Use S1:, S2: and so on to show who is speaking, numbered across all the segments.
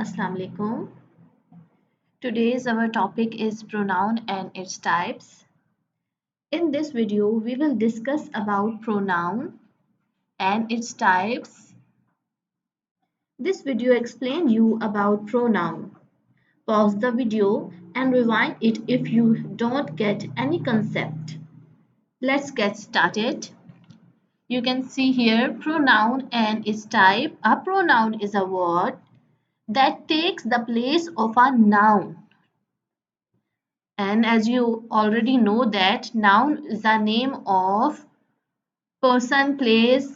S1: Assalamu alaikum. Today's our topic is pronoun and its types. In this video, we will discuss about pronoun and its types. This video explain you about pronoun. Pause the video and rewind it if you don't get any concept. Let's get started. You can see here pronoun and its type. A pronoun is a word that takes the place of a noun. And as you already know that noun is a name of person, place,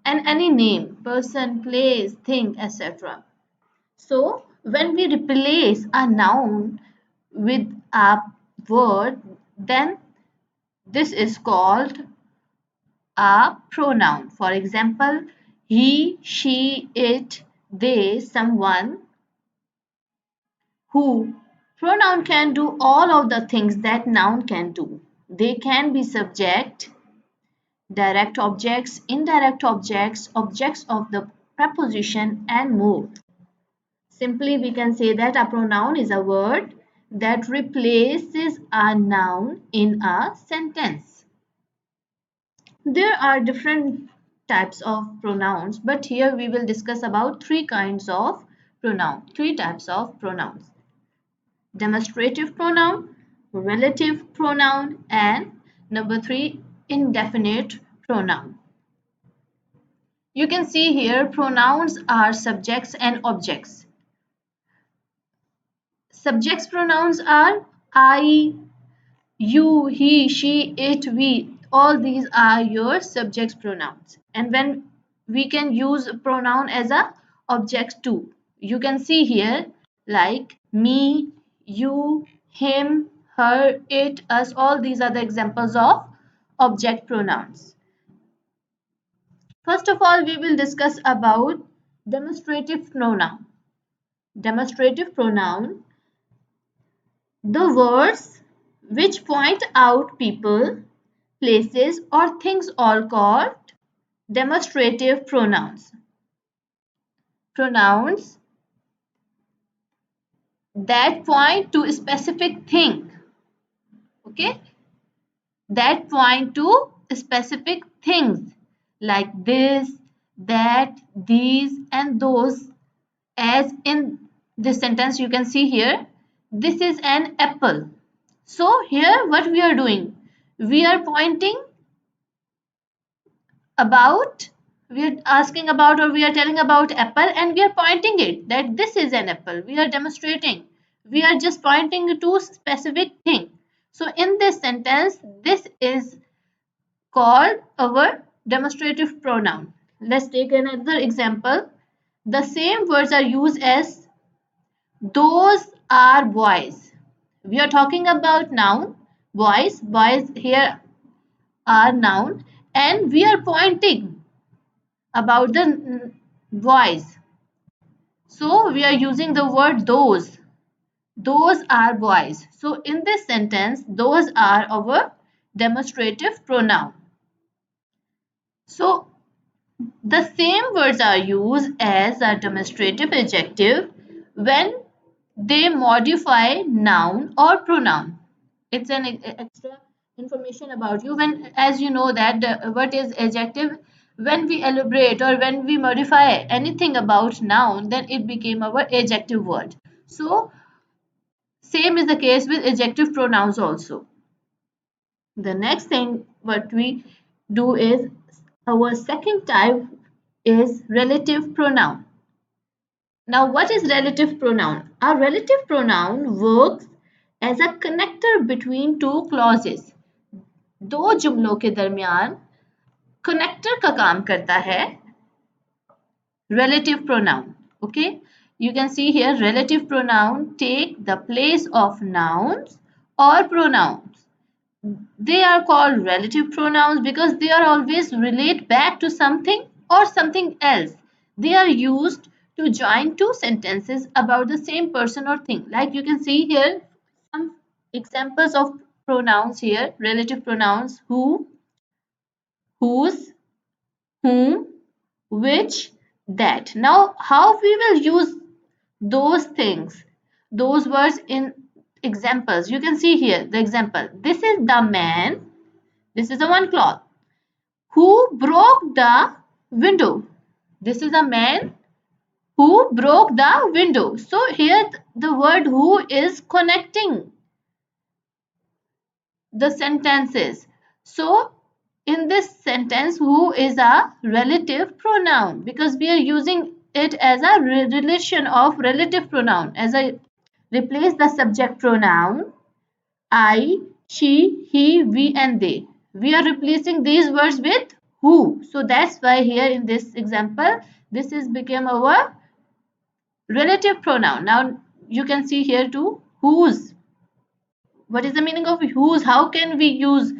S1: and any name, person, place, thing, etc. So when we replace a noun with a word, then this is called a pronoun. For example, he, she, it, they, someone, who. Pronoun can do all of the things that noun can do. They can be subject, direct objects, indirect objects, objects of the preposition, and more. Simply, we can say that a pronoun is a word that replaces a noun in a sentence. There are different types of pronouns, but here we will discuss about three types of pronouns. Demonstrative pronoun, relative pronoun, and number 3, indefinite pronoun. You can see here pronouns are subjects and objects. Subjects pronouns are I, you, he, she, it, we. All these are your subjects pronouns. And when we can use pronoun as a object too. You can see here like me, you, him, her, it, us. All these are the examples of object pronouns. First of all, we will discuss about demonstrative pronoun. Demonstrative pronoun, the words which point out people, places, or things, all called demonstrative pronouns. Pronouns that point to a specific thing. Okay? That point to specific things like this, that, these, and those. As in this sentence, you can see here, this is an apple. So here what we are doing? We are pointing about, we are asking about, or we are telling about apple, and we are pointing it that this is an apple. We are demonstrating. We are just pointing to specific thing. So in this sentence, this is called our demonstrative pronoun. Let's take another example. The same words are used as those are boys. We are talking about noun, boys. Boys here are noun, and we are pointing about the boys. So we are using the word those. Those are boys. So in this sentence, those are our demonstrative pronoun. So the same words are used as a demonstrative adjective when they modify noun or pronoun. It's an extra information about you. When, as you know that what is adjective, when we elaborate or when we modify anything about noun, then it became our adjective word. So same is the case with adjective pronouns also. The next thing what we do is, our second type is relative pronoun. Now what is relative pronoun? A relative pronoun works as a connector between two clauses. दो जुमलों के दरमियान connector का काम करता है relative pronoun. Okay, you can see here relative pronoun take the place of nouns or pronouns. They are called relative pronouns because they are always relate back to something or something else. They are used to join two sentences about the same person or thing. Like you can see here some examples of pronouns here, relative pronouns: who, whose, whom, which, that. Now, how we will use those things, those words in examples? You can see here the example. This is the man, this is the one cloth, who broke the window. This is a man who broke the window. So here the word who is connecting the sentences. So in this sentence, who is a relative pronoun because we are using it as a relation of relative pronoun. As I replace the subject pronoun I, she, he, we and they. We are replacing these words with who. So that's why here in this example, this is became our relative pronoun. Now you can see here too whose. What is the meaning of whose? How can we use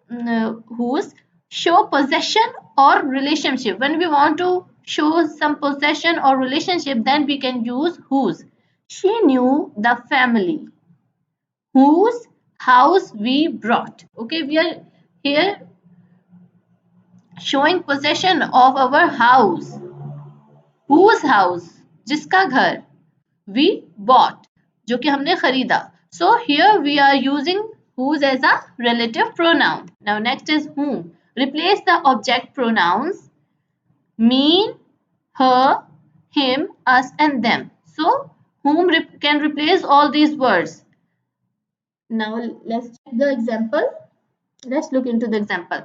S1: whose? Show possession or relationship. When we want to show some possession or relationship, then we can use whose. She knew the family whose house we brought. Okay, we are here showing possession of our house. Whose house? जिसका घर we bought, जो कि हमने खरीदा. So here we are using whose as a relative pronoun. Now next is whom. Replace the object pronouns me, her, him, us and them. So whom can replace all these words. Now let's check the example. Let's look into the example.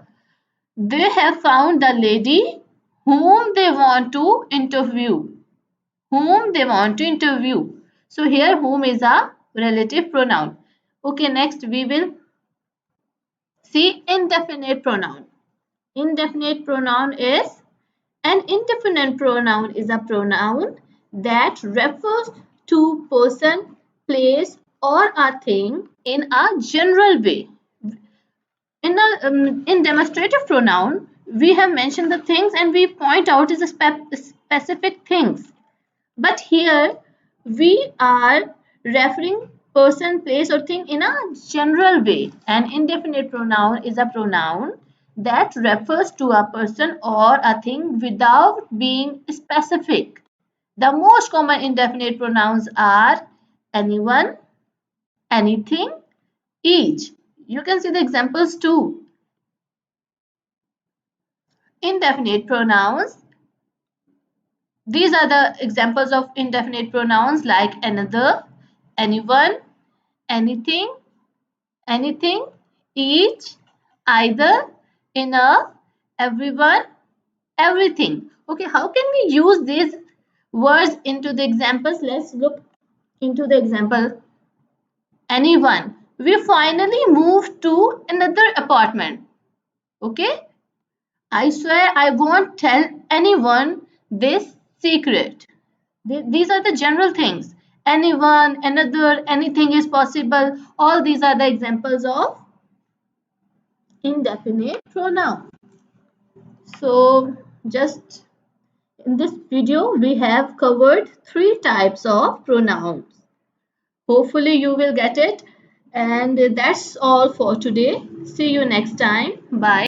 S1: They have found the lady whom they want to interview. Whom they want to interview. So here whom is a relative pronoun. Okay, next we will see indefinite pronoun. Indefinite pronoun is an indefinite pronoun is a pronoun that refers to person, place or a thing in a general way. In demonstrative pronoun, we have mentioned the things and we point out is a specific things. But here we are referring person, place or thing in a general way. An indefinite pronoun is a pronoun that refers to a person or a thing without being specific. The most common indefinite pronouns are anyone, anything, each. You can see the examples too. Indefinite pronouns. These are the examples of indefinite pronouns like another, anyone, anything, anything, each, either, inner, everyone, everything. Okay, how can we use these words into the examples? Let's look into the example. Anyone. We finally moved to another apartment. Okay, I swear I won't tell anyone this secret. These are the general things. Anyone, another, anything is possible. All these are the examples of indefinite pronoun. So just in this video, we have covered 3 types of pronouns. Hopefully you will get it. And that's all for today. See you next time. Bye.